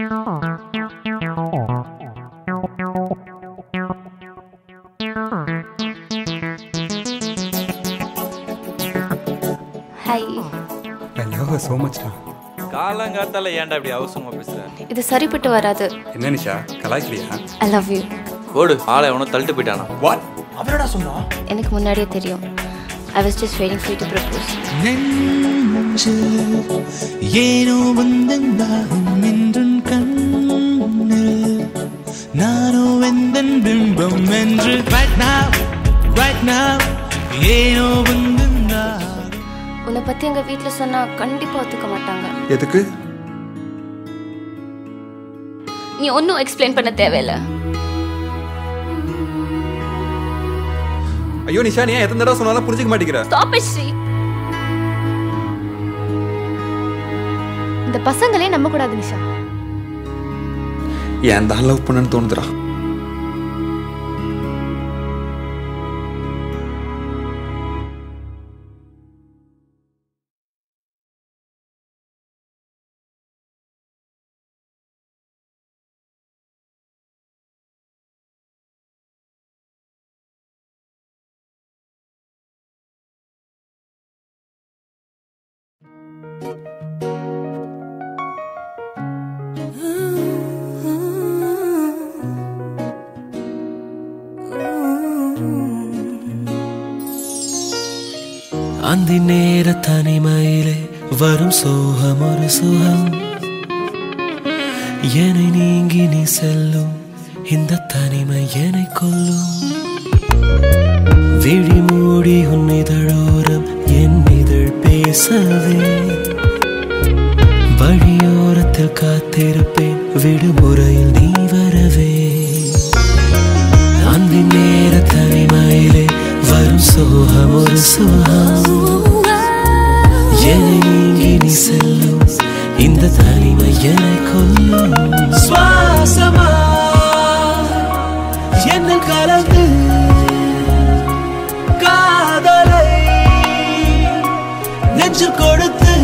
Hi. I love her so much. காலங்காத்தால ஏன்டா இப்படி அவசரமா பேசுற? இது சரிப்பட்டு வராது. என்ன நிஷா கலாய்க்கிறியா? I love you. ஓடு ஆளை எவனோ தள்ளிட்டு போயிட்டானா? What? அவரடா சொன்னா? எனக்கு முன்னாடியே தெரியும். I was just waiting for you to propose. ஏனோ வந்தெந்தாகும் என்றுன் கண்ணில் நானோ வெந்தன் பிம்பம் என்று right now ஏனோ வந்தெந்தாகும். உன்னை பத்தி எங்க வீட்ல சொன்னா கண்டிப்பா ஒத்துக்க மாட்டாங்க. எதுக்கு? நீ ஒன்னும் எக்ஸ்பிளைன் பண்ண தேவையில்ல. ஐயோ நிஷா நீ எத்தனை தடவை சொன்னாலும் புரிஞ்சுக்க மாட்டேங்கிற. Stop it, Sri. இந்த பசங்களே நம்ப கூடாது நிஷா. ஏன் தான் லவ் பண்ணன்னு தோணுதுடா. அந்த நேர தனிமையிலே வரும் சோகம் ஒரு சுகம் என்னை நீங்கி நீ செல்லும் இந்த தனிமை என்னை கொல்லும் விழி மூடி உன் இதழோரம் என் இதழ் பேசவே வழியோரத்தில் காத்திருப்பேன் விடுமுறையில் நீ வரவே அந்த நேர தனிமையிலே வரும் சோகம் ஒரு சுகம் என்னை நீங்கி நீ செல்லும் இந்த தனிமை என்னை கொல்லும் சுவாசமா என்னை கலந்து காதலை நெஞ்சில் கொடுத்து